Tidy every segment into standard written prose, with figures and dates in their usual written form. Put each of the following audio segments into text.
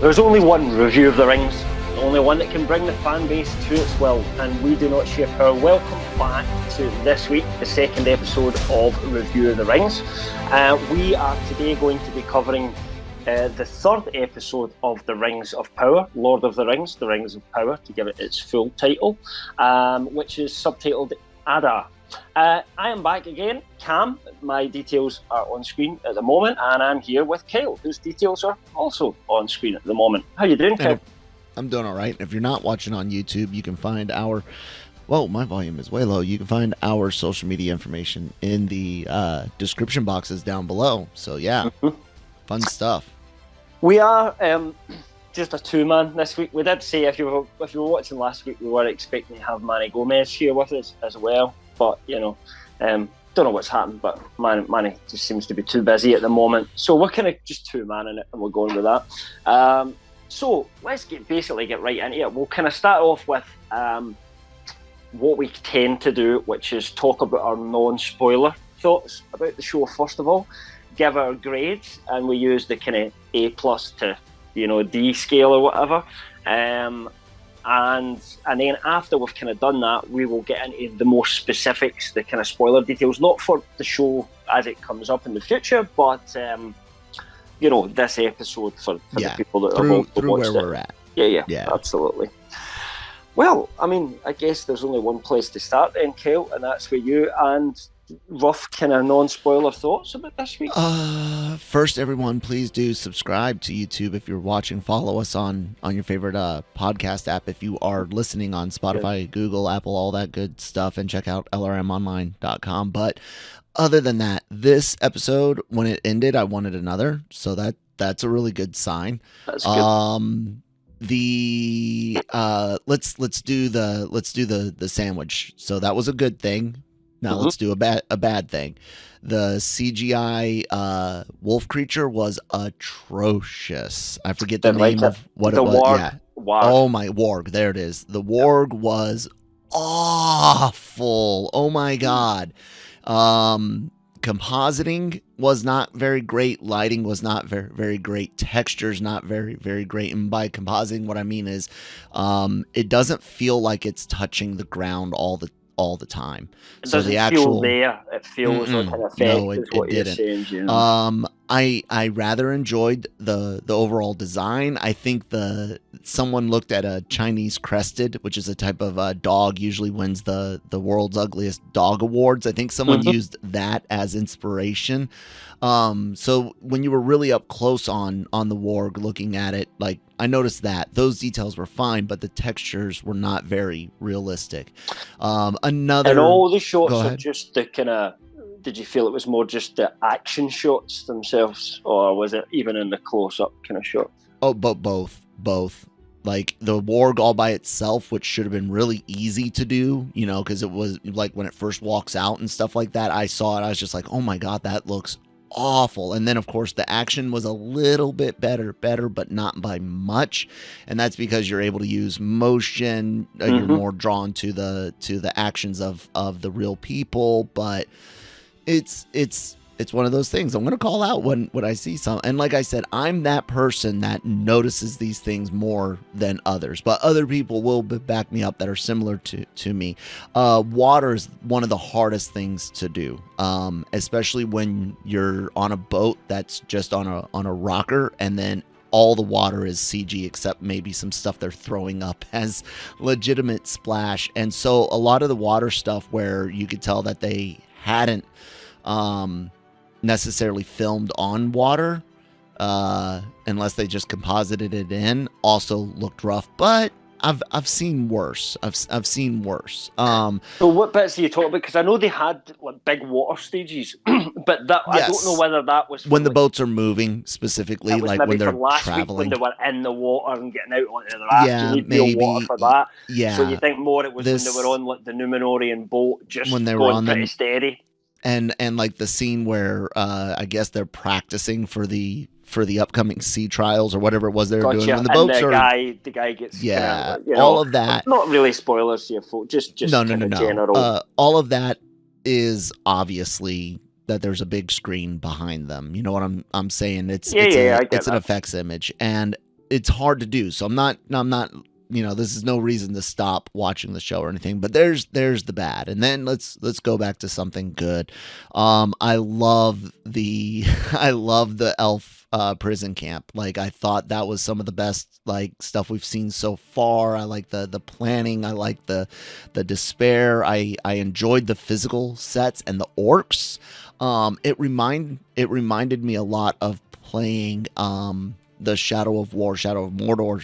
There's only one review of the rings, the only one that can bring the fan base to its will, and we do not share power. Welcome back to this week, the second episode of Review of the Rings. We are today going to be covering the third episode of The Rings of Power, Lord of the Rings of Power, to give it its full title, which is subtitled Ada. I am back again, Cam. My details are on screen at the moment, and I'm here with Kyle, whose details are also on screen at the moment. How you doing, Kyle? I'm doing all right. If you're not watching on YouTube, you can find our... Whoa, my volume is way low. You can find our social media information in the description boxes down below. So, yeah, fun stuff. We are just a two-man this week. We did say, if you were watching last week, we were expecting to have Manny Gomez here with us as well. But, you know, don't know what's happened, but Manny just seems to be too busy at the moment. So we're kind of just two-man in it, and we're going with that. So let's get right into it. We'll kind of start off with what we tend to do, which is talk about our non-spoiler thoughts about the show first of all, give our grades, and we use the kind of A+ to, D scale or whatever. And then after we've kind of done that, we will get into the more specifics, the kind of spoiler details, not for the show as it comes up in the future, but this episode for the people that are watched where it. We're at. Yeah, absolutely. Well, I mean, I guess there's only one place to start then, Kyle, and that's with you and rough kind of non-spoiler thoughts about this week. First, everyone, please do subscribe to YouTube if you're watching. Follow us on your favorite podcast app if you are listening on Spotify, Google, Apple, all that good stuff, and check out lrmonline.com. But other than that, this episode, when it ended, I wanted another, so that's a really good sign. That's good. Let's do the sandwich. So that was a good thing. Now let's do a bad thing. The CGI wolf creature was atrocious. I forget the name of what it was. Warg. Yeah. Warg. Oh my, warg. There it is. The warg was awful. Oh my god. Compositing was not very great. Lighting was not very, very great. Textures not very, very great. And by compositing, what I mean is, it doesn't feel like it's touching the ground all the time. It doesn't feel there. It feels like an effect. No, is what it didn't. You're saying, I rather enjoyed the overall design. I think someone looked at a Chinese crested, which is a type of dog, usually wins the world's ugliest dog awards. I think someone used that as inspiration. So when you were really up close on the warg looking at it, like, I noticed that those details were fine, but the textures were not very realistic. and all the shots are just the kind of. Did you feel it was more just the action shots themselves, or was it even in the close-up kind of shot? Oh, but both. Like the warg all by itself, which should have been really easy to do, because it was like when it first walks out and stuff like that. I saw it, I was just like, oh my god, that looks awful. And then of course the action was a little bit better, but not by much. And that's because you're able to use motion. You're more drawn to the actions of the real people, but it's one of those things I'm going to call out when I see some. And like I said, I'm that person that notices these things more than others, but other people will back me up that are similar to me. Water is one of the hardest things to do, especially when you're on a boat that's just on a rocker, and then all the water is CG except maybe some stuff they're throwing up as legitimate splash. And so a lot of the water stuff where you could tell that they hadn't necessarily filmed on water, unless they just composited it in, also looked rough. But I've seen worse. I've seen worse. So what bits are you talking about? Because I know they had like big water stages, but that yes. I don't know whether that was when the boats are moving specifically, like when they're traveling. Week when they were in the water and getting out onto the raft. Yeah, you need maybe water for that. Yeah. So you think more it was when they were on like the Numenorian boat, just when they were on pretty steady. And like the scene where I guess they're practicing for the upcoming sea trials or whatever it was they were doing when the boats the guy gets all of that, not really spoilers here folks, just no general. All of that is obviously that there's a big screen behind them. You know what I'm saying? It's an effects image, and it's hard to do. So I'm not, this is no reason to stop watching the show or anything, but there's the bad. And then let's go back to something good. I love the elf prison camp. Like, I thought that was some of the best like stuff we've seen so far. I like the planning. I like the despair. I enjoyed the physical sets and the orcs. It reminded me a lot of playing the Shadow of Mordor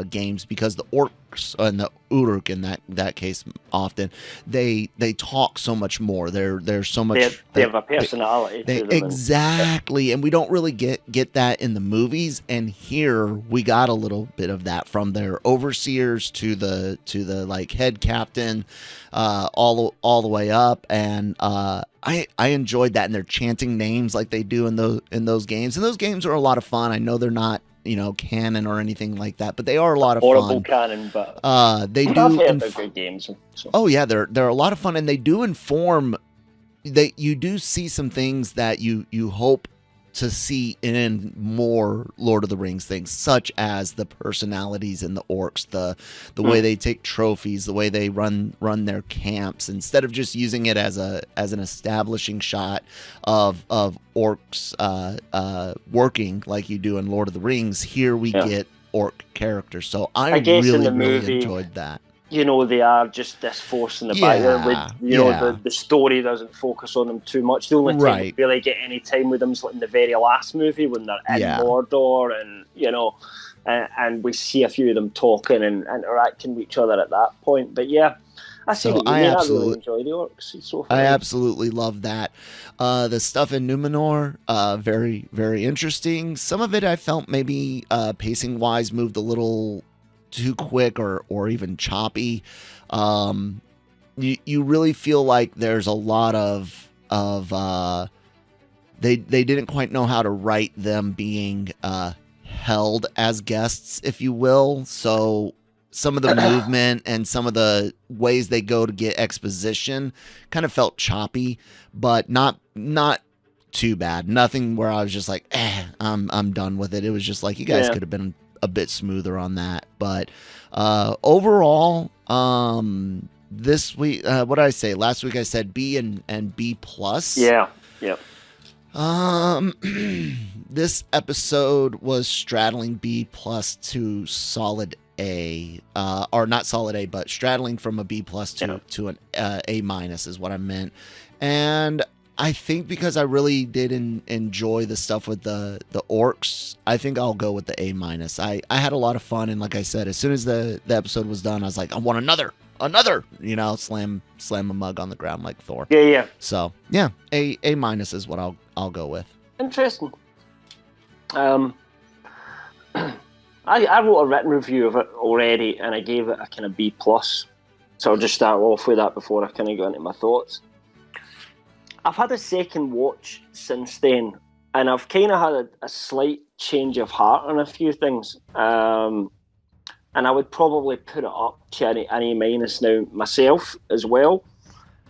games, because the orcs and the Uruk in that case often they talk so much more. They're so much. They have a personality to them. Exactly, and we don't really get that in the movies. And here we got a little bit of that from their overseers to the like head captain, all the way up. And I enjoyed that, and they're chanting names like they do in those games. And those games are a lot of fun. I know they're not, canon or anything like that, but they are a lot of horrible fun. Canon, but they do. They're good games. So. Oh yeah, they're a lot of fun, and they do inform. You do see some things that you hope to see in more Lord of the Rings things, such as the personalities in the orcs, the way they take trophies, the way they run their camps, instead of just using it as an establishing shot of orcs working like you do in Lord of the Rings. Here we get orc characters, so I guess really movie, enjoyed that. They are just this force in the background. The story doesn't focus on them too much. The only time we really get any time with them is like in the very last movie when they're in Mordor, and and we see a few of them talking and interacting with each other at that point. But yeah, I see what you mean. I really enjoy the orcs. It's so fun. I absolutely love that. The stuff in Numenor, very, very interesting. Some of it I felt maybe pacing wise moved a little too quick or even choppy. You really feel like there's a lot of they didn't quite know how to write them being held as guests, if you will. So some of the movement and some of the ways they go to get exposition kind of felt choppy, but not too bad. Nothing where I was just like, I'm done with it. It was just like, you guys could have been a bit smoother on that. But overall, this week, what did I say? Last week I said B and B plus. Yeah. Yep. This episode was straddling B plus to solid A, or not solid A, but straddling from a B plus to an A minus is what I meant. And I think because I really did enjoy the stuff with the orcs, I think I'll go with the A minus. I had a lot of fun, and like I said, as soon as the episode was done, I was like, I want another, slam a mug on the ground like Thor. Yeah. So yeah, A minus is what I'll go with. Interesting. I wrote a written review of it already, and I gave it a kind of B plus. So I'll just start off with that before I kind of go into my thoughts. I've had a second watch since then, and I've kind of had a slight change of heart on a few things. And I would probably put it up to an A minus now myself as well.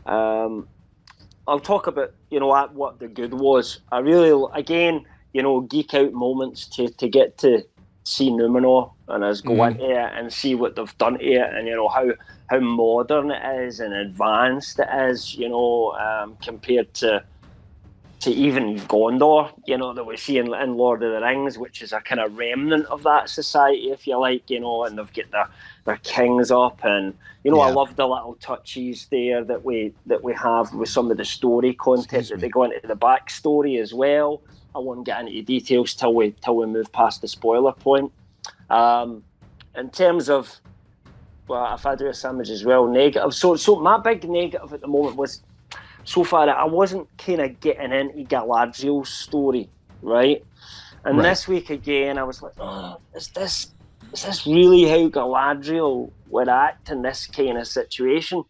I'll talk about, what the good was. I really, again, geek out moments to get to see Numenor and us go into it and see what they've done to it, and how modern it is and advanced it is, compared to even Gondor, that we see in Lord of the Rings, which is a kind of remnant of that society, if you like, and they've got their kings up, and I love the little touches there that we have with some of the story content that they go into the backstory as well. I won't get into the details till we move past the spoiler point. In terms of, well, if I do a sandwich as well, negative. So my big negative at the moment was, so far I wasn't kind of getting into Galadriel's story, right? And this week again, I was like, is this really how Galadriel would act in this kind of situation?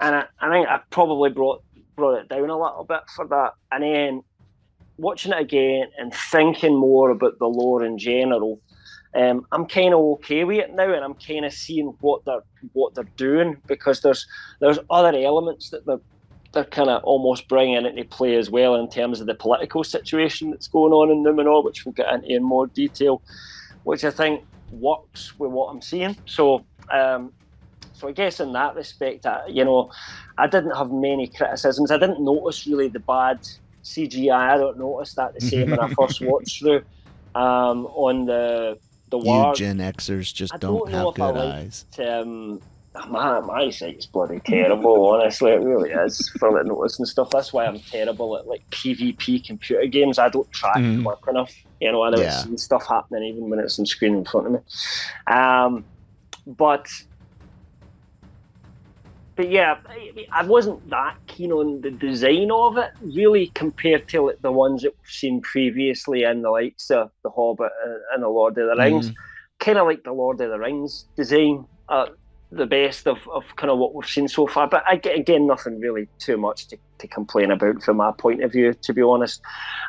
And I think I probably brought it down a little bit for that. And then watching it again and thinking more about the lore in general, I'm kind of okay with it now, and I'm kind of seeing what they're doing, because there's other elements that they're kind of almost bringing into play as well, in terms of the political situation that's going on in Numenor, which we'll get into in more detail. which I think works with what I'm seeing. So I guess in that respect, I didn't have many criticisms. I didn't notice really the bad CGI. I don't notice that the same when I first watched through on the War. You Gen Xers just don't have good eyes. My eyesight's bloody terrible, honestly. It really is, from it noticing stuff. That's why I'm terrible at like PvP computer games. I don't track quick enough. I don't see stuff happening even when it's on screen in front of me. But yeah, I wasn't that keen on the design of it, really, compared to like the ones that we've seen previously in the likes of The Hobbit and The Lord of the Rings. Kind of like The Lord of the Rings design, the best of kind of what we've seen so far. But again, nothing really too much to complain about from my point of view, to be honest.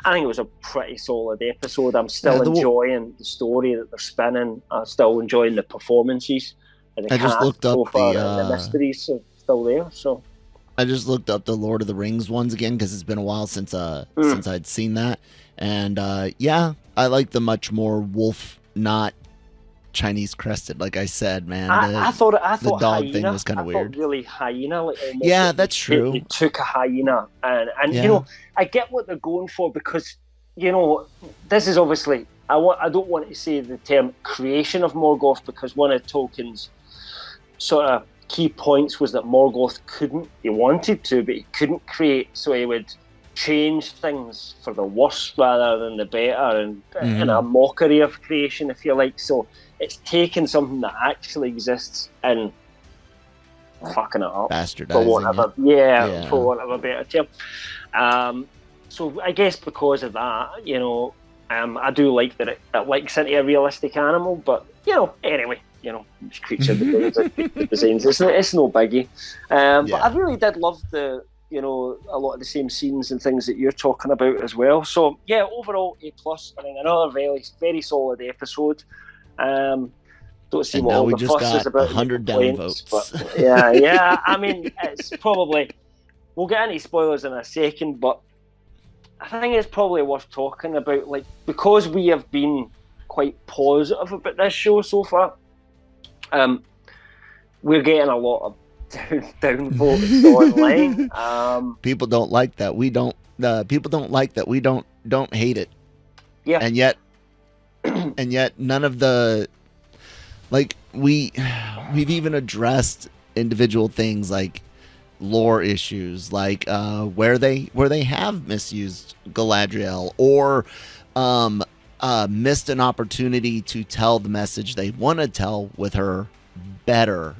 I think it was a pretty solid episode. I'm still enjoying the story that they're spinning. I'm still enjoying the performances. I just looked up the mysteries are still there. So I just looked up the Lord of the Rings ones again because it's been a while since I'd seen that, and I like the much more wolf, not Chinese crested. Like I said, man, I thought the dog hyena thing was kind of weird. Really hyena, like yeah, that's true. They took a hyena, and I get what they're going for, because this is obviously I don't want to say the term creation of Morgoth, because one of Tolkien's sort of key points was that Morgoth he wanted to, but he couldn't create, so he would change things for the worse rather than the better, and in a mockery of creation, if you like. So it's taken something that actually exists and fucking it up, bastardizing for want of a better term. So I guess because of that, I do like that it likes into a realistic animal, but anyway, each creature designs. It's no biggie. But I really did love a lot of the same scenes and things that you're talking about as well. So yeah, overall A+. I think another very, very solid episode. Don't see what all the fuss is about. 100 downvotes. But yeah. I mean, it's probably, we'll get into spoilers in a second, but I think it's probably worth talking about, like, because we have been quite positive about this show so far. We're getting a lot of downvotes online. People don't like that. We don't. People don't like that. We don't hate it. Yeah. And yet none of the, like, we've even addressed individual things like lore issues, like where they have misused Galadriel, or missed an opportunity to tell the message they want to tell with her better.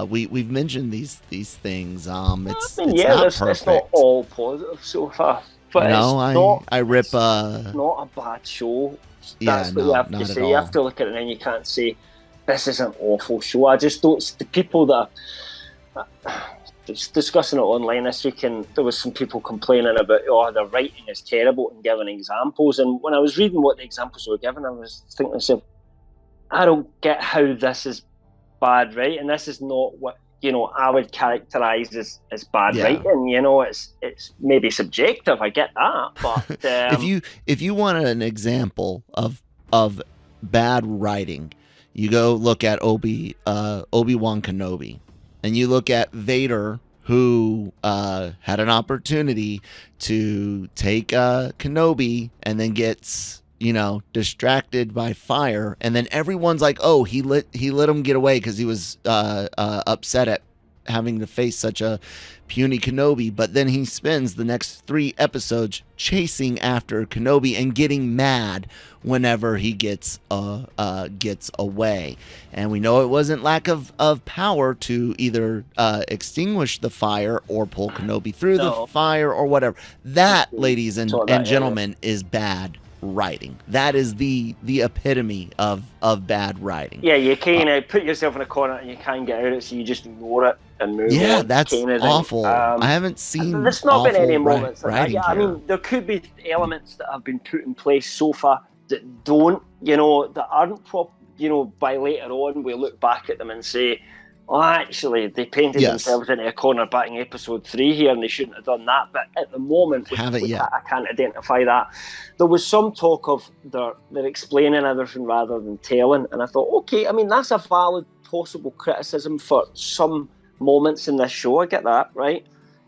We've mentioned these things. It's not perfect. It's not all positive so far. But I rip. It's not a bad show. That's what you have to say. You have to look at it and you can't say this is an awful show. I just don't. The people that discussing it online this week, and there was some people complaining about, the writing is terrible, and giving examples. And when I was reading what the examples were given, I was thinking to myself, I don't get how this is bad writing. This is not what I would characterize as bad writing. It's maybe subjective. I get that, but if you want an example of bad writing, you go look at Obi-Wan Kenobi. And you look at Vader, who had an opportunity to take Kenobi and then gets, distracted by fire. And then everyone's like, oh, he let him get away because he was upset at having to face such a puny Kenobi. But then he spends the next 3 episodes chasing after Kenobi and getting mad whenever he gets away. And we know it wasn't lack of power to either extinguish the fire or pull Kenobi through the fire or whatever. That, ladies and gentlemen, is bad writing. That is the epitome of bad writing. Yeah, you can't put yourself in a corner and you can't get out of it, so you just ignore it and move on. Yeah, that's awful. I haven't seen. There's not been any moments like that. I mean, there could be elements that have been put in place so far that don't, that aren't proper. By later on, we look back at them and say, oh, actually, they painted Yes. themselves into a corner back in episode 3 here, and they shouldn't have done that. But at the moment, I can't identify that. There was some talk of they're explaining everything rather than telling, and I thought, okay, I mean, that's a valid possible criticism for some moments in this show. I get that, right?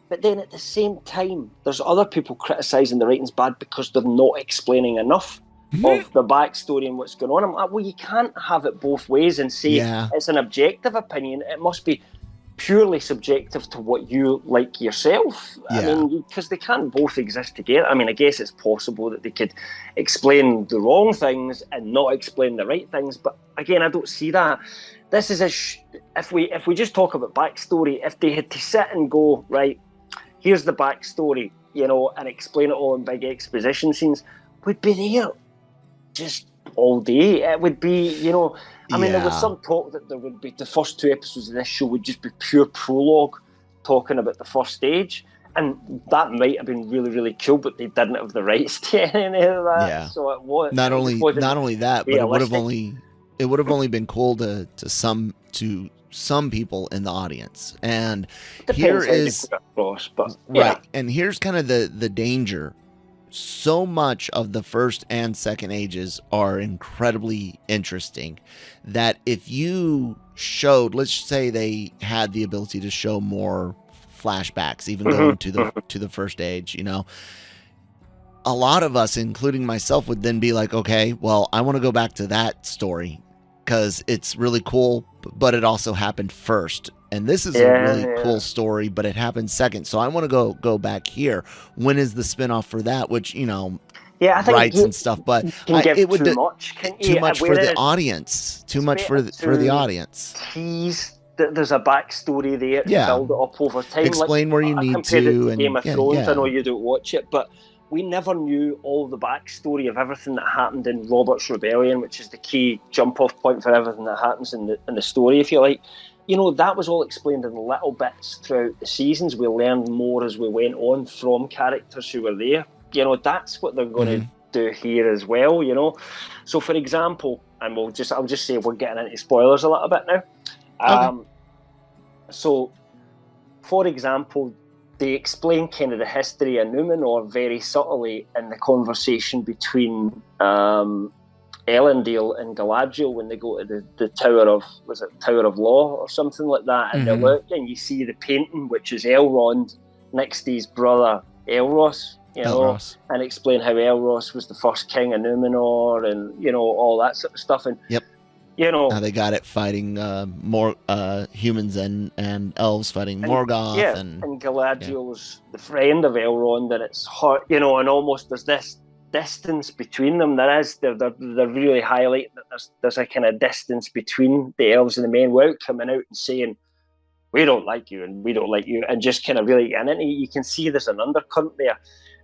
But then at the same time, there's other people criticising the writing's bad because they're not explaining enough of the backstory and what's going on. I'm like, well, you can't have it both ways and say it's an objective opinion. It must be purely subjective to what you like yourself. I mean, because they can't both exist together. I mean, I guess it's possible that they could explain the wrong things and not explain the right things. But again, I don't see that. This is if we just talk about backstory, if they had to sit and go, right, here's the backstory, you know, and explain it all in big exposition scenes, we'd be there just all day. It would be, you know, I mean, there was some talk that there would be the first 2 episodes of this show would just be pure prologue talking about the first stage, and that might have been really, really cool, but they didn't have the rights to any of that. Yeah. So it was not only that, but it would have only been cool to some people in the audience. And depends here is across, but right, and here's kind of the danger. So much of the first and second ages are incredibly interesting that if you showed, let's say they had the ability to show more flashbacks, even going to the first age, you know, a lot of us, including myself, would then be like, okay, well, I want to go back to that story because it's really cool, but it also happened first. And this is a really cool story, but it happened second. So I want to go back here. When is the spinoff for that? Which, you know, I think rights and stuff, but it would too much. Too much for the audience. Too much for the audience. Tease that there's a backstory there. Build it up over time. Explain where you need to. And Game of Thrones. I know you don't watch it, but we never knew all the backstory of everything that happened in Robert's Rebellion, which is the key jump-off point for everything that happens in the story, if you like. You know, that was all explained in little bits throughout the seasons. We learned more as we went on from characters who were there. You know, that's what they're going to do here as well, you know. So, for example, and I'll just say we're getting into spoilers a little bit now. So, for example, they explain kind of the history of Numenor very subtly in the conversation between Elendil and Galadriel when they go to the Tower of Law or something like that, and they look and you see the painting, which is Elrond next to his brother Elros, you know, and explain how Elros was the first king of Numenor, and you know, all that sort of stuff. And you know, how they got it fighting more humans and elves fighting Morgoth, and Galadriel's the friend of Elrond, and it's hard, you know, and almost there's this distance between them. They're really highlighting that there's a kind of distance between the elves and the men without coming out and saying we don't like you and we don't like you, and just kind of really getting into it. You can see there's an undercurrent there.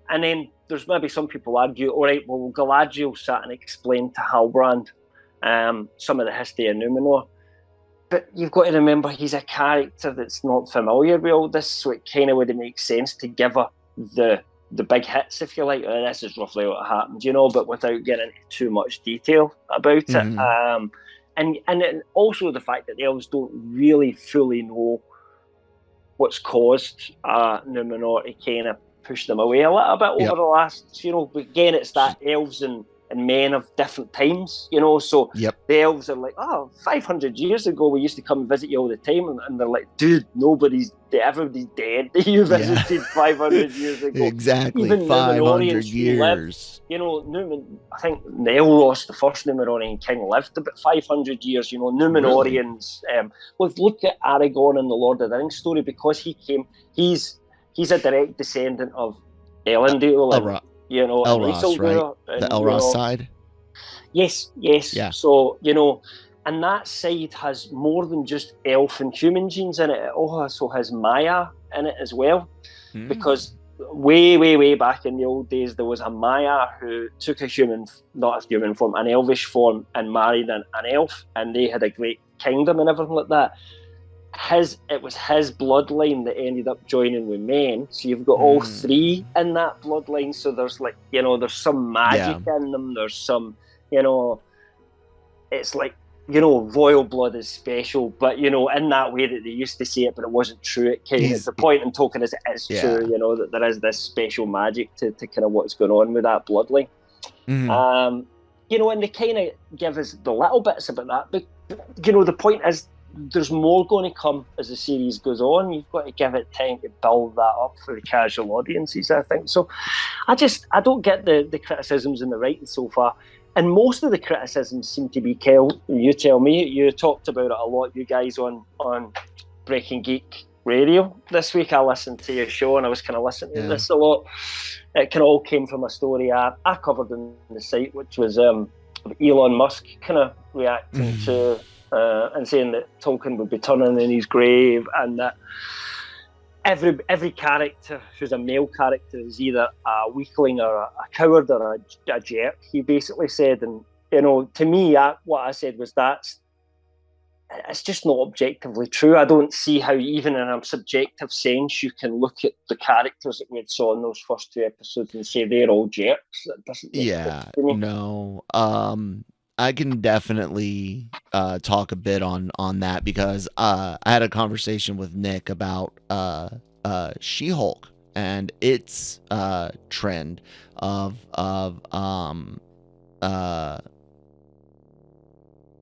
And then there's maybe some people argue, all right, well, Galadriel sat and explained to Halbrand some of the history of Numenor, but you've got to remember he's a character that's not familiar with all this, so it kind of would make sense to give her the big hits, if you like. This is roughly what happened, you know, but without getting into too much detail about it. And also the fact that the elves don't really fully know what's caused Numenor to kind of push them away a little bit over the last, you know, but again, it's that elves and men of different times, you know, so the elves are like, 500 years ago we used to come and visit you all the time, and they're like, dude, everybody's dead. You visited 500 years ago. Exactly. Even 500 years. Lived, you know, I think Elros, the first Numenorian king, lived about 500 years. You know, Numenorians. Well, look at Aragorn in the Lord of the Rings story, because he came. He's a direct descendant of Elendil. You know, Elros, right? The Elros side? Yes. Yeah. So, you know, and that side has more than just elf and human genes in it. It also has Maya in it as well. Because way back in the old days, there was a Maya who took a not a human form, an elvish form, and married an elf, and they had a great kingdom and everything like that. It was his bloodline that ended up joining with men, so you've got all three in that bloodline. So there's, like, you know, there's some magic in them, there's some, you know, it's like royal blood is special, but in that way that they used to say it, but it wasn't true. It kind of the point and token is it is true. That there is this special magic to kind of what's going on with that bloodline. Mm-hmm. And they kind of give us the little bits about that, but the point is there's more going to come as the series goes on. You've got to give it time to build that up for the casual audiences, I think. So I don't get the criticisms in the writing so far. And most of the criticisms seem to be, Kel, you tell me, you talked about it a lot, you guys, on Breaking Geek Radio this week. I listened to your show and I was kind of listening to this a lot. It kind of all came from a story I covered in the site, which was Elon Musk kind of reacting to and saying that Tolkien would be turning in his grave, and that every character who's a male character is either a weakling or a coward or a jerk, he basically said. And to me, what I said was it's just not objectively true. I don't see how, even in a subjective sense, you can look at the characters that we saw in those first 2 episodes and say they're all jerks. That doesn't make sense to me. No. I can definitely talk a bit on that, because I had a conversation with Nick about She-Hulk and its trend of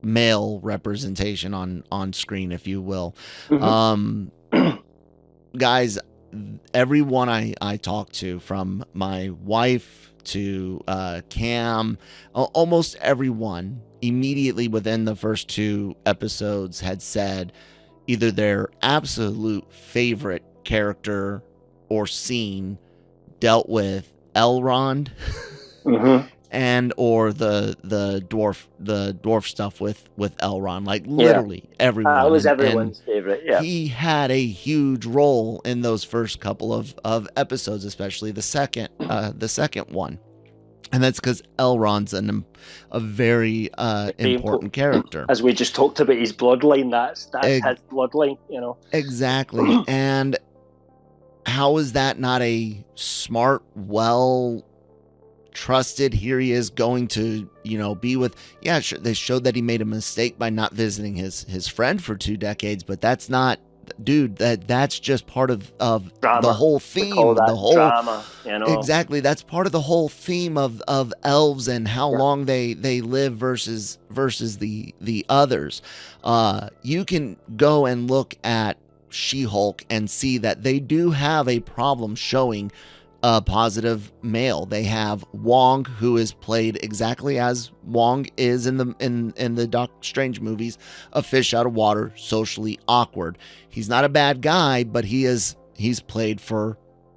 male representation on screen, if you will. Mm-hmm. Guys, everyone I talk to, from my wife to Cam, almost everyone immediately within the first 2 episodes had said either their absolute favorite character or scene dealt with Elrond and or the dwarf stuff with Elrond. Like literally everyone. It was everyone's favorite. Yeah, he had a huge role in those first couple of episodes, especially the second one, and that's because Elrond's a very important character. As we just talked about his bloodline, that's his bloodline. Exactly. And how is that not a smart, well trusted, here he is going to be with, sure, they showed that he made a mistake by not visiting his friend for 2 decades, but that's not, dude, that's just part of the whole theme, the whole drama, exactly, that's part of the whole theme of elves and how long they live versus the others. You can go and look at She-Hulk and see that they do have a problem showing a positive male. They have Wong, who is played exactly as Wong is in the Doctor Strange movies, a fish out of water, socially awkward. He's not a bad guy, but he's played for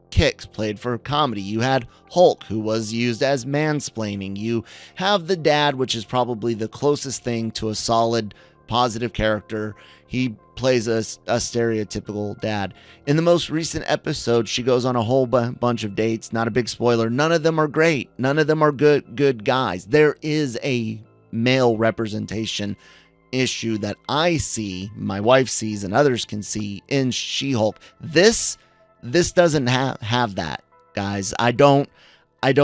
kicks, played for comedy. You had Hulk, who was used as mansplaining. You have the dad, which is probably the closest thing to a solid positive character. He plays a stereotypical dad. In the most recent episode, she goes on a whole bunch of dates. Not a big spoiler. None of them are great. None of them are good guys. There is a male representation issue that I see, my wife sees, and others can see in She-Hulk. This doesn't have that, guys. I don't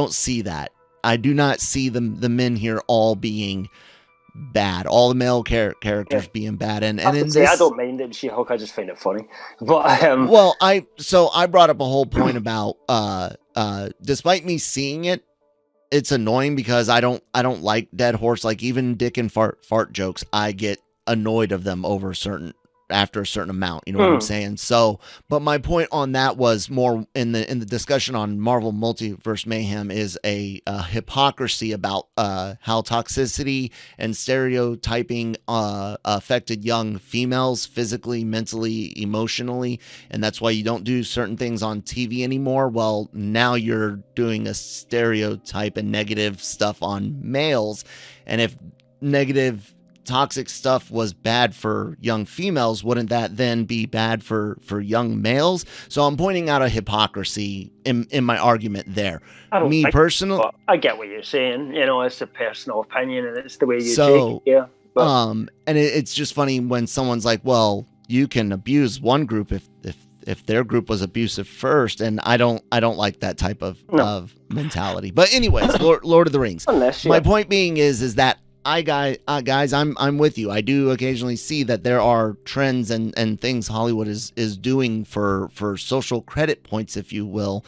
see that. I do not see the men here all being bad, all the male characters being bad, and in this, I don't mind it in She-Hulk. I just find it funny. But I brought up a whole point about despite me seeing it, it's annoying because I don't like dead horse. Like even dick and fart jokes, I get annoyed of them after a certain amount, you know what I'm saying? So, but my point on that was more in the discussion on Marvel Multiverse Mayhem is a hypocrisy about how toxicity and stereotyping affected young females physically, mentally, emotionally, and that's why you don't do certain things on TV anymore. Well, now you're doing a stereotype and negative stuff on males, and if negative toxic stuff was bad for young females, wouldn't that then be bad for young males? So I'm pointing out a hypocrisy in my argument there. Me personally, I get what you're saying. It's a personal opinion and it's the way you take it. Yeah. But, and it's just funny when someone's like, "Well, you can abuse one group if their group was abusive first," and I don't like that type of mentality. But anyways, Lord of the Rings. My point being is that guys, I'm with you. I do occasionally see that there are trends and things Hollywood is doing for social credit points, if you will.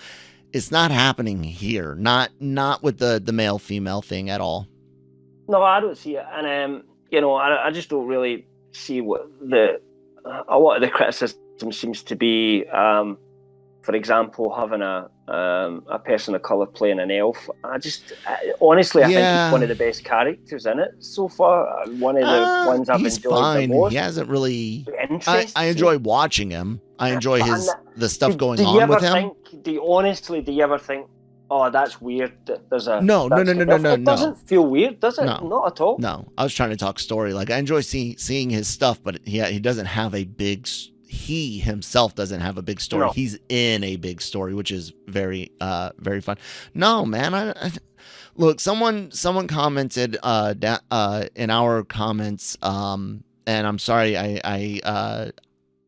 It's not happening here. Not with the male female thing at all. No, I don't see it, and I just don't really see what a lot of the criticism seems to be. For example, having a person of colour playing an elf. Honestly, I think he's one of the best characters in it so far. One of the ones I've enjoyed fine. the most. He hasn't really. I enjoy watching him. I enjoy the stuff going on with him. Do you ever think, oh, that's weird that there's a... No. It doesn't feel weird, does it? No. Not at all. No, I was trying to talk story. Like, I enjoy seeing his stuff, but he doesn't have a big... He himself doesn't have a big story. No. He's in a big story, which is very fun. No, man, look, someone commented in our comments, and I'm sorry, I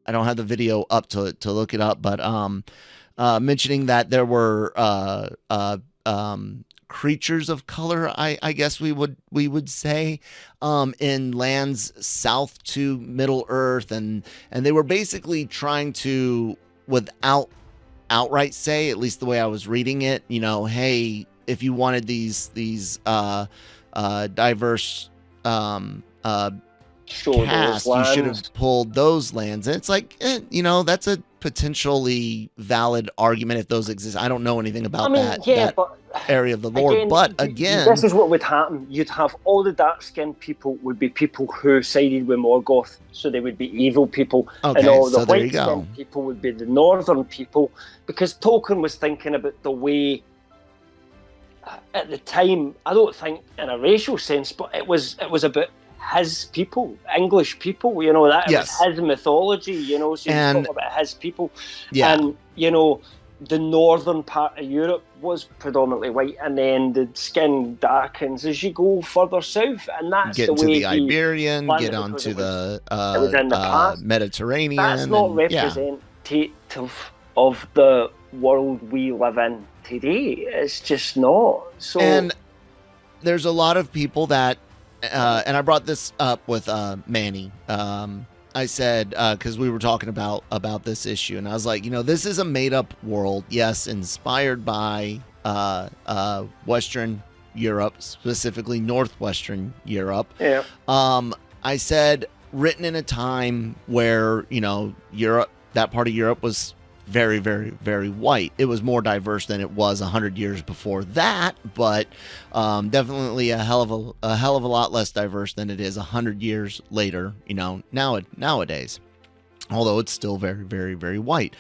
don't have the video up to look it up, but mentioning that there were creatures of color, I guess we would say, in lands south to Middle Earth, and they were basically trying to, without outright say, at least the way I was reading it, hey, if you wanted these diverse cast, you should have pulled those lands. And it's like, that's a potentially valid argument if those exist. I don't know anything about that area of the lore, but again, this is what would happen. You'd have all the dark-skinned people would be people who sided with Morgoth, so they would be evil people, and all the white-skinned people would be the northern people, because Tolkien was thinking about the way, at the time, I don't think in a racial sense, but it was about his people, English people, that was his mythology, so he's talking about his people. And, the northern part of Europe was predominantly white, and then the skin darkens as you go further south, and that's get the way to the Iberian, get onto the Mediterranean. That's not representative of the world we live in today. It's just not. So, and there's a lot of people that, and I brought this up with Manny. I said, because we were talking about this issue, and I was like, this is a made-up world, yes, inspired by Western Europe, specifically Northwestern Europe. Yeah. I said, written in a time where, Europe, that part of Europe was very, very, very white. It was more diverse than it was 100 years before that, but definitely a hell of a lot less diverse than it is 100 years later, nowadays. Although it's still very, very, very white.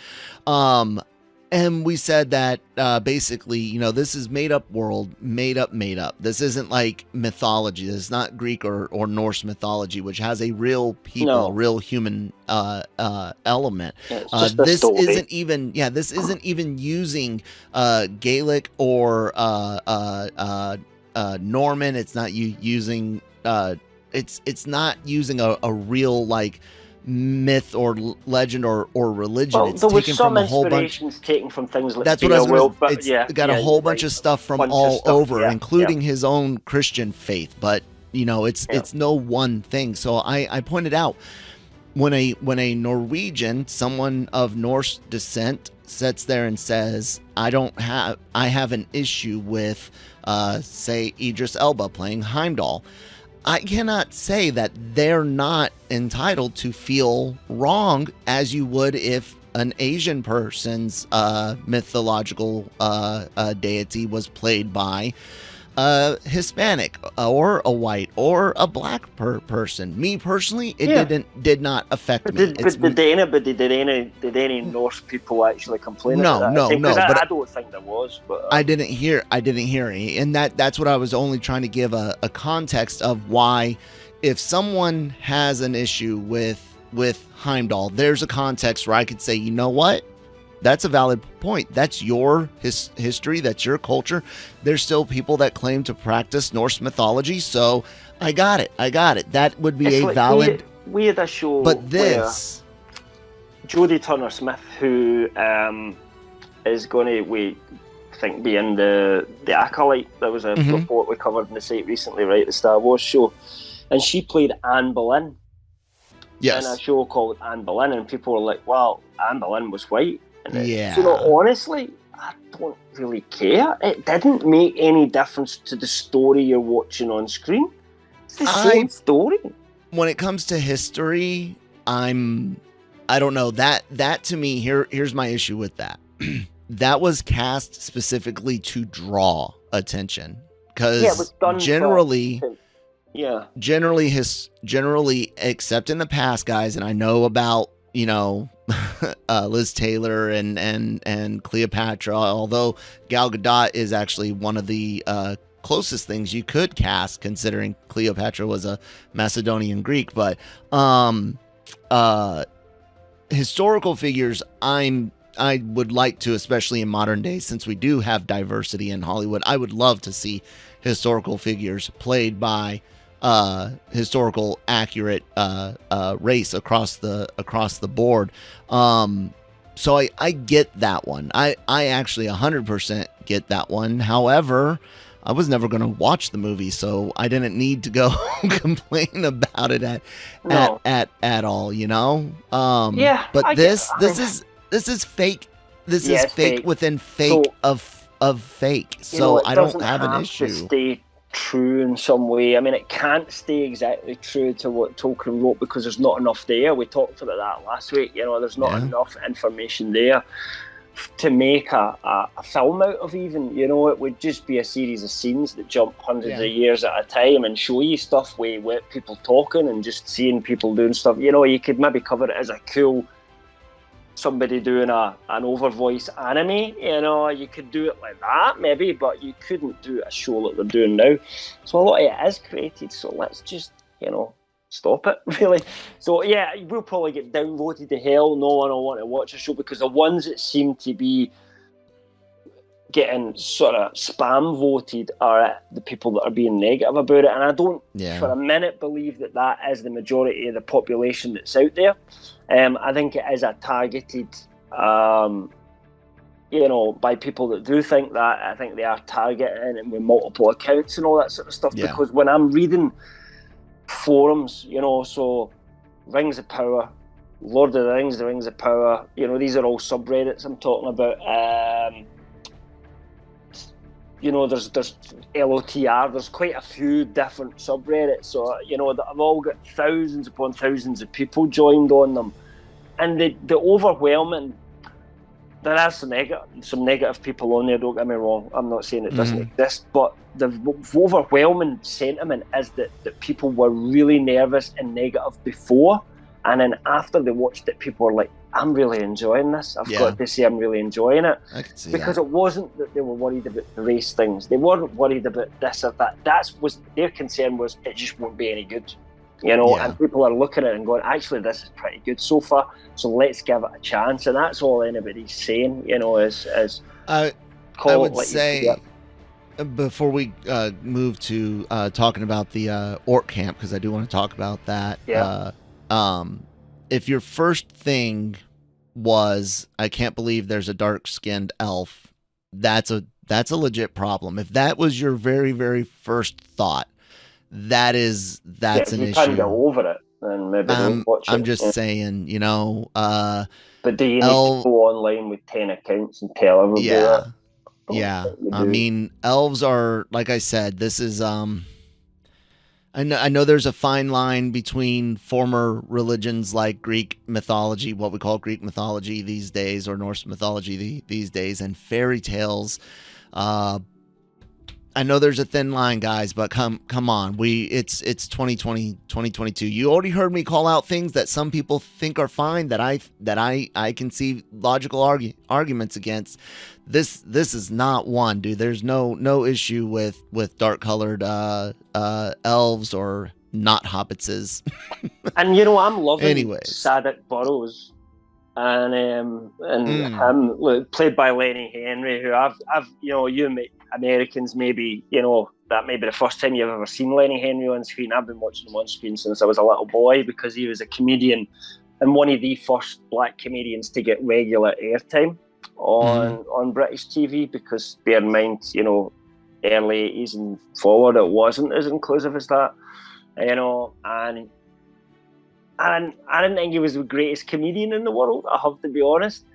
And we said that basically, this is made up world, made up. This isn't like mythology. This is not Greek or Norse mythology, which has a real people, a real human element. This isn't even using Gaelic or Norman. It's not using it's not using a real like myth or legend or religion. Well, it's there was taken some from a whole bunch. Taken from things like that's what I was gonna, it's got a whole bunch right. of stuff from all over, including his own Christian faith. But it's no one thing. So I pointed out when a Norwegian, someone of Norse descent, sits there and says, I have an issue with say Idris Elba playing Heimdall. I cannot say that they're not entitled to feel wrong as you would if an Asian person's mythological deity was played by a Hispanic or a white or a black person. Me personally, it did not affect me. Did any Norse people actually complain about that? No. I don't think there was. But I didn't hear any, and that's what I was only trying to give a context of why, if someone has an issue with Heimdall, there's a context where I could say, you know what? That's a valid point. That's your history. That's your culture. There's still people that claim to practice Norse mythology. So I got it. That would be a valid. We had a show. But this. Jodie Turner-Smith, who is going to think being the Acolyte. There was a report we covered in the site recently, right? The Star Wars show, and she played Anne Boleyn. Yes. In a show called Anne Boleyn, and people were like, "Well, Anne Boleyn was white." And Yeah. You know, honestly, I don't really care. It didn't make any difference to the story you're watching on screen. It's the same story. When it comes to history, I don't know. That to me, here's my issue with that. That was cast specifically to draw attention, because generally, except in the past, guys, and I know about, you know, Liz Taylor and Cleopatra, although Gal Gadot is actually one of the closest things you could cast, considering Cleopatra was a Macedonian Greek. But historical figures, I would like to, especially in modern days, since we do have diversity in Hollywood, I would love to see historical figures played by historical accurate race across the board. So I get that one. I actually 100% get that one. However, I was never going to watch the movie, so I didn't need to go complain about it at all, you know? But this is fake. This is fake within fake of fake. So I don't have an issue. To stay true in some way. I mean, it can't stay exactly true to what Tolkien wrote because there's not enough there. We talked about that last week. You know, there's not enough information there to make a film out of even. You know, it would just be a series of scenes that jump hundreds of years at a time and show you stuff with people talking and just seeing people doing stuff. You know, you could maybe cover it as a cool somebody doing an overvoice anime, you know, you could do it like that maybe, but you couldn't do a show like they're doing now. So a lot of it is created, so let's just, you know, stop it, really. So yeah, we'll probably get downvoted to hell. No one will want to watch a show because the ones that seem to be getting sort of spam voted are the people that are being negative about it, and I don't for a minute believe that is the majority of the population that's out there. I think it is a targeted, you know, by people that do think that. I think they are targeting and with multiple accounts and all that sort of stuff, because when I'm reading forums, you know, so Rings of Power, Lord of the Rings, the Rings of Power, you know, these are all subreddits I'm talking about. You know, there's LOTR, there's quite a few different subreddits, so, you know, that have all got thousands upon thousands of people joined on them. And the overwhelming, there are some negative people on there, don't get me wrong, I'm not saying it doesn't exist, but the overwhelming sentiment is that people were really nervous and negative before, and then after they watched it, people were like, I'm really enjoying this. I've got to say I'm really enjoying it. I can see because it wasn't that they were worried about the race things. They weren't worried about this or that. Their concern was it just won't be any good. You know, and people are looking at it and going, actually, this is pretty good so far, so let's give it a chance. And that's all anybody's saying, you know, is I would say, before we move to talking about the orc camp, because I do want to talk about that. If your first thing was, I can't believe there's a dark-skinned elf, that's a legit problem. If that was your very, very first thought, that's an issue. You can't go over it, then maybe don't watch it. I'm just saying, you know. But do you need to go online with 10 accounts and tell everybody that? I mean, elves are, like I said, this is I know there's a fine line between former religions like Greek mythology, what we call Greek mythology these days, or Norse mythology these days, and fairy tales. I know there's a thin line, guys, but come on. It's 2020, 2022. You already heard me call out things that some people think are fine that I can see logical arguments against. This is not one, dude. There's no issue with dark colored elves or not hobbitses. And you know, I'm loving Sadik Burrows and him played by Lenny Henry, who I've you know, you Americans maybe, you know, that may be the first time you've ever seen Lenny Henry on screen. I've been watching him on screen since I was a little boy because he was a comedian and one of the first black comedians to get regular airtime on British TV, because bear in mind, you know, early 80s and forward, it wasn't as inclusive as that, you know, and I didn't think he was the greatest comedian in the world, I have to be honest,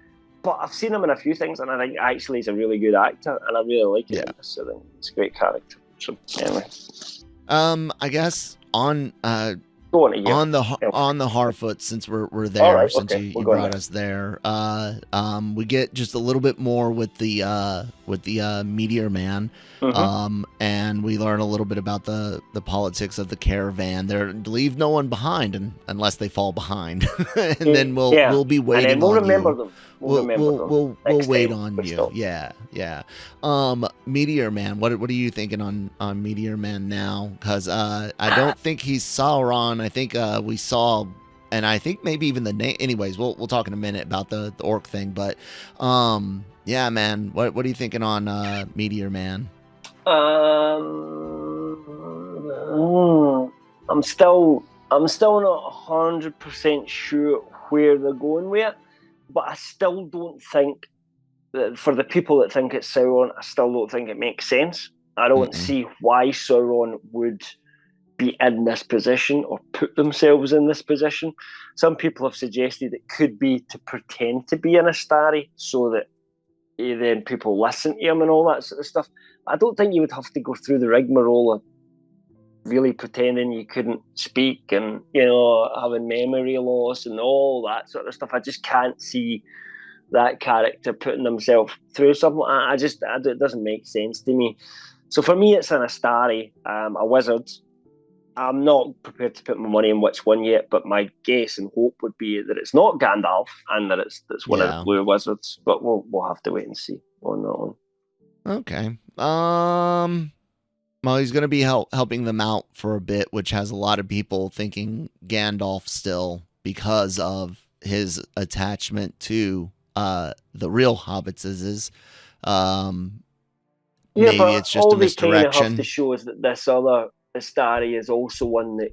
but I've seen him in a few things, and I think actually he's a really good actor, and I really like him in this. I think it's a great character. So anyway, I guess on the Harfoots, since we're there, right, since you brought us there, we get just a little bit more with the Meteor Man, and we learn a little bit about the politics of the caravan. They leave no one behind, unless they fall behind, and then we'll be waiting. And then we'll remember you. them. We'll wait on you. Yeah. Meteor Man. What are you thinking on Meteor Man now? Because I don't think he's Sauron. I think we saw, and I think maybe even the name. Anyways, we'll talk in a minute about the orc thing. But yeah, man. What are you thinking on Meteor Man? I'm still not 100% sure where they're going with it. But I still don't think that, for the people that think it's Sauron, I still don't think it makes sense. I don't see why Sauron would be in this position or put themselves in this position. Some people have suggested it could be to pretend to be an Astari so that then people listen to him and all that sort of stuff. I don't think you would have to go through the rigmarole of really pretending you couldn't speak and, you know, having memory loss and all that sort of stuff. I just can't see that character putting himself through something like that. It doesn't make sense to me. So for me, it's an Astari, a wizard. I'm not prepared to put my money on which one yet, but my guess and hope would be that it's not Gandalf and that it's one of the blue wizards. But we'll have to wait and see on that one. Okay. Well, he's going to be helping them out for a bit, which has a lot of people thinking Gandalf still because of his attachment to the real hobbits. Maybe it's just a misdirection. All they have to show is that this other Astari is also one that,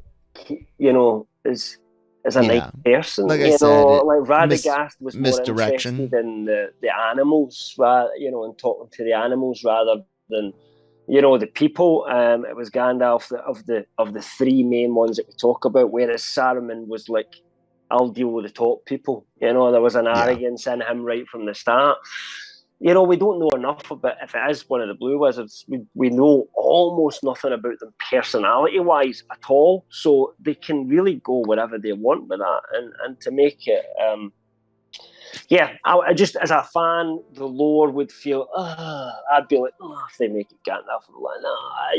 you know, is a nice person. Like you I said, like Radagast was more interested in the animals, you know, and talking to the animals rather than, you know, the people. It was Gandalf of the three main ones that we talk about, whereas Saruman was like, I'll deal with the top people. You know, there was an arrogance in him right from the start. You know, we don't know enough about, if it is one of the blue wizards, we know almost nothing about them personality-wise at all. So they can really go wherever they want with that. And to make it... I just, as a fan, the lore would feel, I'd be like, if they make it Gandalf, I'm like,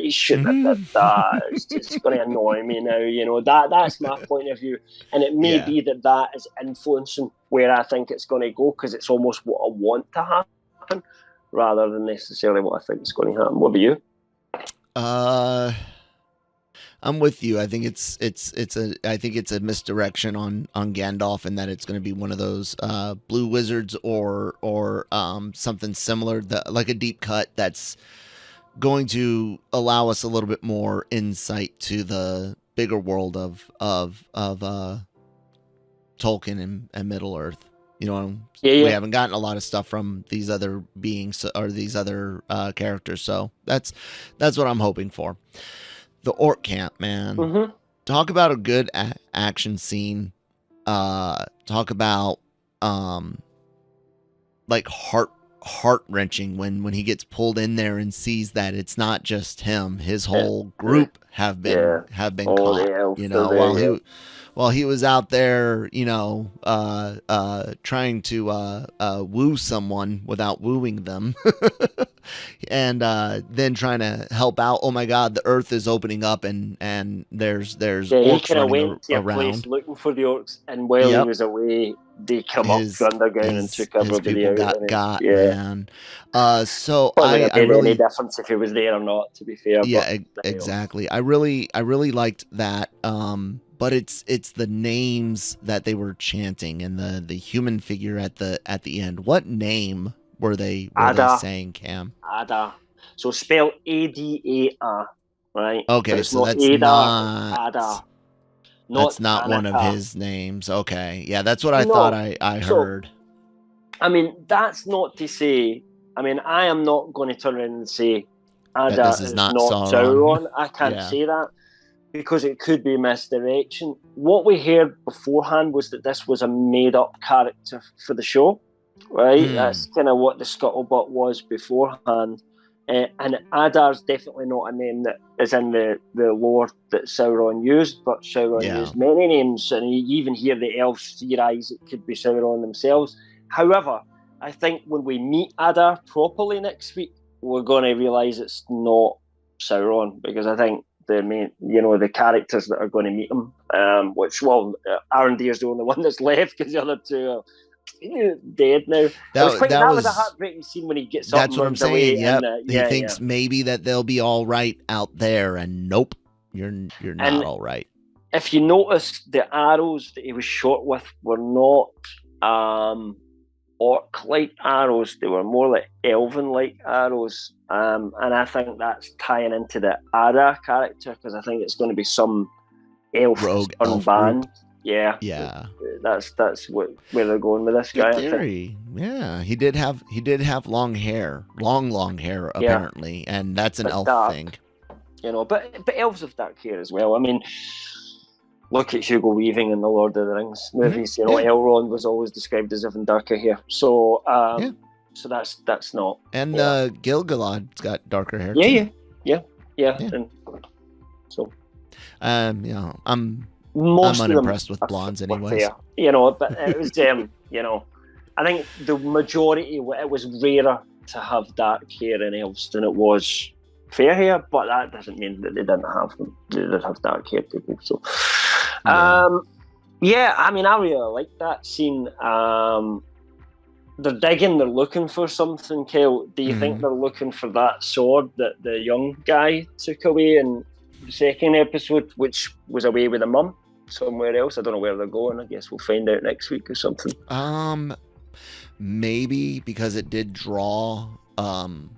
you shouldn't have done that. It's going to annoy me now, you know. That's my point of view. And it may be that is influencing where I think it's going to go, because it's almost what I want to happen rather than necessarily what I think is going to happen. What about you? I'm with you. I think it's a misdirection on Gandalf, and that it's going to be one of those blue wizards or something similar, like a deep cut that's going to allow us a little bit more insight to the bigger world of Tolkien and Middle Earth. You know, we haven't gotten a lot of stuff from these other beings or these other characters, so that's what I'm hoping for. The orc camp, man. Talk about a good action scene. Talk about like heart wrenching when he gets pulled in there and sees that it's not just him. His whole group have been caught. You know, while he was out there, you know, trying to woo someone without wooing them, and then trying to help out. Oh my God, the earth is opening up, and there's orcs running around looking for the orcs, and while he was away, they come up to underground and took everybody out. Got man. So I really any difference if he was there or not. To be fair, exactly. I really liked that. But it's the names that they were chanting and the human figure at the end. What name were they saying, Cam? Ada. So spell Ada, right? Okay, so that's Ada, not Ada. That's not one of his names. Okay. Yeah, that's what I thought I heard. I mean, that's not to say. I mean, I am not going to turn around and say Ada this is is not not Sauron. Sauron. I can't Yeah. say that because it could be misdirection. What we heard beforehand was that this was a made-up character for the show, right? That's kind of what the scuttlebutt was beforehand. And Adar's definitely not a name that is in the lore that Sauron used, but Sauron used many names, and you even hear the elves theorise it could be Sauron themselves. However, I think when we meet Adar properly next week, we're going to realise it's not Sauron, because I think the main, the characters that are going to meet him, Arondir is the only one that's left because the other two are dead now. That was a heartbreaking scene when he gets up. That's what I'm saying. He thinks maybe that they'll be all right out there, and nope, you're not all right. If you notice, the arrows that he was shot with were not orc-like arrows; they were more like elven-like arrows. And I think that's tying into the Ada character, because I think it's going to be some rogue elf band. Group. Yeah. That's where they're going with this guy. Good theory. Yeah, he did have long hair, long hair apparently, and that's an elf thing. But elves have dark hair as well. I mean, look at Hugo Weaving in the Lord of the Rings movies. Elrond was always described as having darker hair. So so that's not. And Gil-galad's got darker hair too. Yeah. And so I'm most unimpressed with blondes anyways. But it was I think the majority, it was rarer to have dark hair in elves than it was fair hair, but that doesn't mean that they didn't have them. They did have dark hair people. So I mean, I really like that scene. They're digging, they're looking for something, Kel. Do you think they're looking for that sword that the young guy took away in the second episode, which was away with a mum somewhere else? I don't know where they're going. I guess we'll find out next week or something. Maybe because it did draw blood from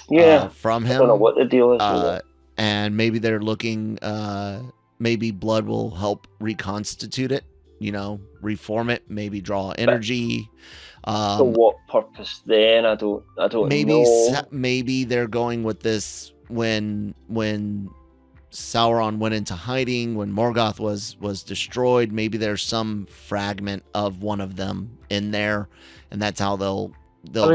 him. I don't know what the deal is with it. And maybe they're looking, maybe blood will help reconstitute it, reform it, maybe draw energy. For what purpose then? I don't know. Maybe they're going with this when Sauron went into hiding, when Morgoth was destroyed. Maybe there's some fragment of one of them in there, and that's how they'll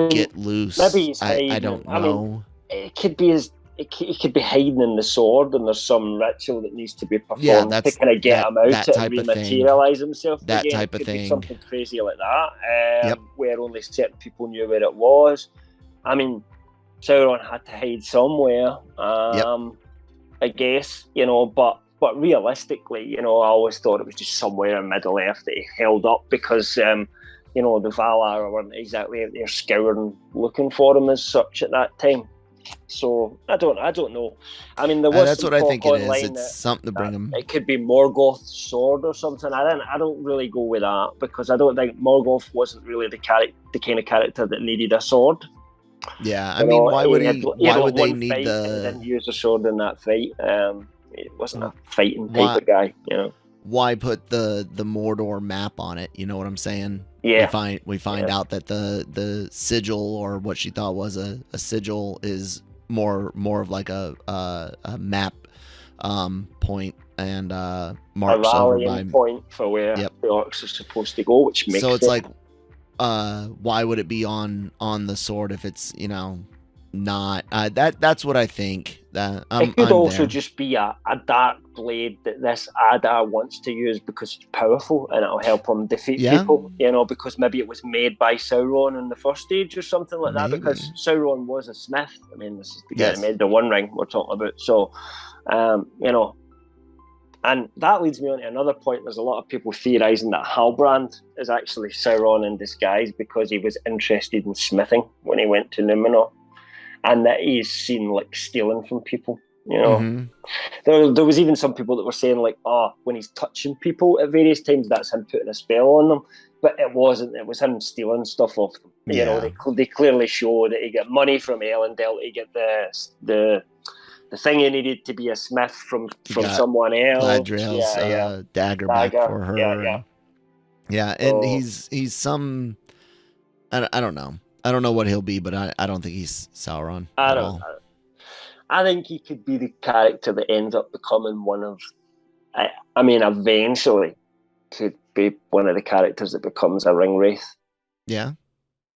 get loose. Maybe he's hiding. I don't know. It could be he could be hiding in the sword, and there's some ritual that needs to be performed to kind of get him out and rematerialize himself. That again. Type of could thing. Be something crazy like that, where only certain people knew where it was. I mean, Sauron had to hide somewhere. I guess, but realistically, I always thought it was just somewhere in Middle Earth that he held up, because the Valar weren't exactly out there scouring looking for him as such at that time. So I don't know. I mean, there was that's some what I talk think it online is. It's something to bring him. It could be Morgoth's sword or something. I don't really go with that, because I don't think Morgoth wasn't really the kind of character that needed a sword. Yeah, I mean, why would they need the? He didn't use a sword in that fight. It wasn't a fighting type of guy. Why put the Mordor map on it? You know what I'm saying? Yeah. We find out that the sigil, or what she thought was a sigil, is more of like a map point, and marks over by point for where the orcs are supposed to go, which makes so it's like. Why would it be on the sword if it's not that's what I think. It could also just be a dark blade that this Adar wants to use because it's powerful and it'll help him defeat people, because maybe it was made by Sauron in the first stage or something like that, because Sauron was a smith. I mean, this is the guy that made the One Ring we're talking about. So and that leads me on to another point. There's a lot of people theorising that Halbrand is actually Sauron in disguise, because he was interested in smithing when he went to Numenor, and that he's seen like stealing from people. There was even some people that were saying like, when he's touching people at various times, that's him putting a spell on them. But it wasn't. It was him stealing stuff off them. They clearly show that he got money from Elendil. He get the thing he needed to be a smith from someone else. Galadriel's dagger back for her. Yeah, and he's some. I don't know. I don't know what he'll be, but I don't think he's Sauron at all. I think he could be the character that ends up becoming one of. I mean, eventually, could be one of the characters that becomes a ring wraith. Yeah.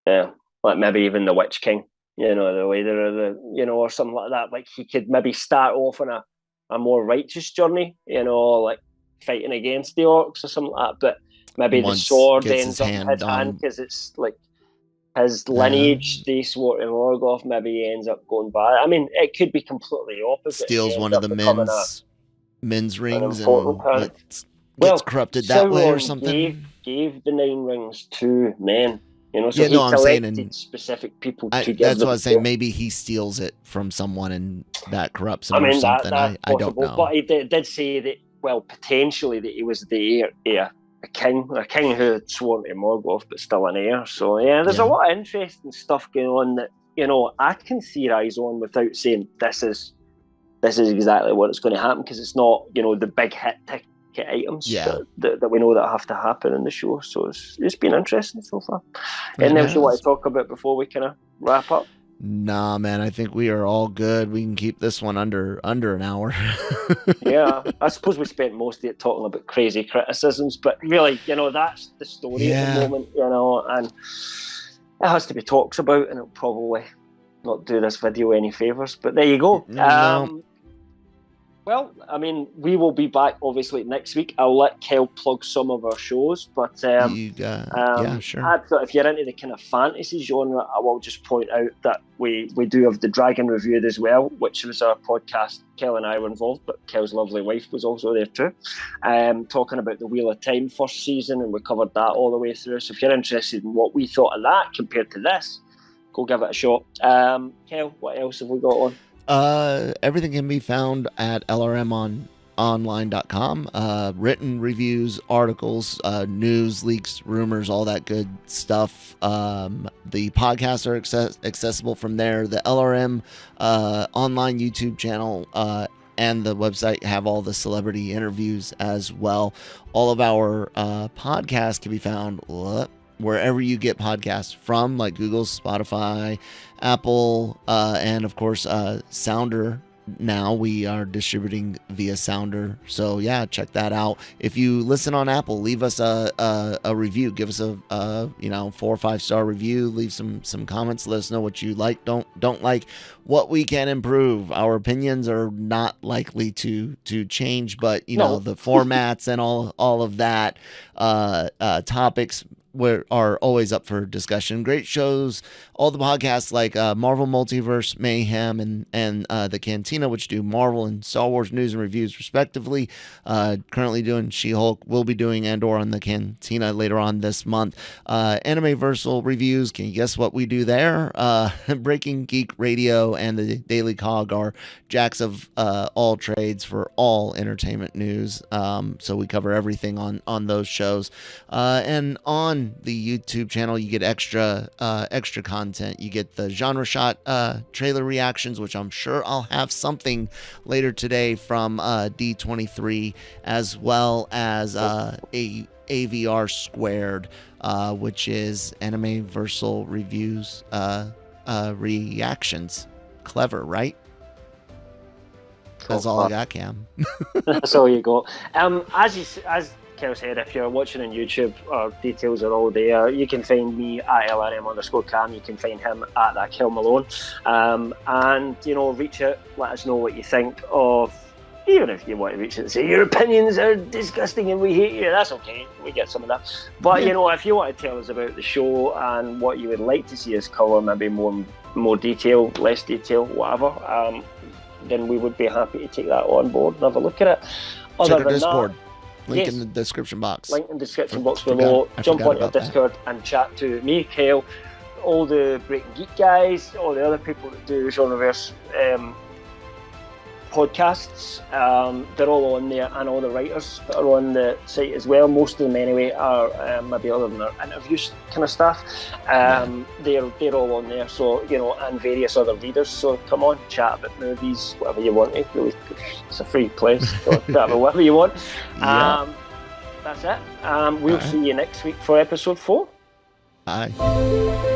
Yeah, like maybe even the Witch King. You know, the leader of the, you know, or something like that. Like he could maybe start off on a more righteous journey. You know, like fighting against the orcs or something like that. But maybe the sword ends up in his hand because it's like his lineage, the Swart and Morgoth, maybe he ends up going bad. I mean, it could be completely opposite. Steals one of the men's rings and gets corrupted that way or something. Gave the 9 rings to men. You know, so he collected specific people to give. That's what I was saying. Maybe he steals it from someone and that corrupts him or something. I don't know. But he did say that, well, potentially that he was the heir. A king who had sworn to Morgoth, but still an heir. So yeah, there's a lot of interesting stuff going on that, you know, I can theorize on without saying this is exactly what it's going to happen, because it's not, you know, the big hit ticket items that we know that have to happen in the show. So it's been interesting so far. Anything else you want to talk about before we kind of wrap up? Nah, man, I think we are all good. We can keep this one under an hour. Yeah, I suppose we spent most of it talking about crazy criticisms, but really, you know, that's the story at the moment, you know, and it has to be talked about, and it'll probably not do this video any favours, but there you go. No. Well, I mean, we will be back obviously next week. I'll let Kel plug some of our shows, but sure. I thought if you're into the kind of fantasy genre, I will just point out that we do have the Dragon Reviewed as well, which was our podcast. Kel and I were involved, but Kel's lovely wife was also there too, talking about the Wheel of Time first season, and we covered that all the way through. So if you're interested in what we thought of that compared to this, go give it a shot. Kel, what else have we got on? Everything can be found at lrmonline.com. Written reviews, articles, news, leaks, rumors, all that good stuff. The podcasts are accessible from there. The LRM online YouTube channel and the website have all the celebrity interviews as well. All of our podcasts can be found wherever you get podcasts from, like Google, Spotify, Apple, and of course Sounder. Now we are distributing via Sounder, so yeah, check that out. If you listen on Apple, leave us a review. Give us a 4 or 5 star review. Leave some comments. Let us know what you like, don't like, what we can improve. Our opinions are not likely to change, but the formats and all of that, topics are always up for discussion. Great shows, all the podcasts like Marvel Multiverse Mayhem and The Cantina, which do Marvel and Star Wars news and reviews respectively. Currently doing She-Hulk. We'll be doing Andor on The Cantina later on this month. Anime-Versal Reviews, can you guess what we do there? Breaking Geek Radio and the Daily COG are jacks of all trades for all entertainment news. So we cover everything on those shows. And on the YouTube channel, you get extra content. You get the Genre Shot trailer reactions, which I'm sure I'll have something later today from D23, as well as AVR Squared, which is Anime-Versal Reviews reactions. Clever, right? That's all I got, Cam. That's all you got. As Kel said, if you're watching on YouTube, our details are all there. You can find me at LRM_Cam. You can find him at that Kel Malone. And, reach out, let us know what you think of, even if you want to reach out and say your opinions are disgusting and we hate you, that's okay. We get some of that. But, if you want to tell us about the show and what you would like to see us cover, maybe more detail, less detail, whatever, then we would be happy to take that on board and have a look at it. Check our Discord. Link in the description box. Link in the description box below. Jump on your Discord and chat to me, Kale, all the Breaking Geek guys, all the other people that do GenreVerse podcasts. They're all on there, and all the writers that are on the site as well. Most of them anyway are maybe other than our interviews kind of stuff. They're all on there. So and various other readers. So come on, chat about movies, whatever you want. Really, it's a free place. So chat about whatever you want. That's it. We'll see you next week for episode 4. Bye.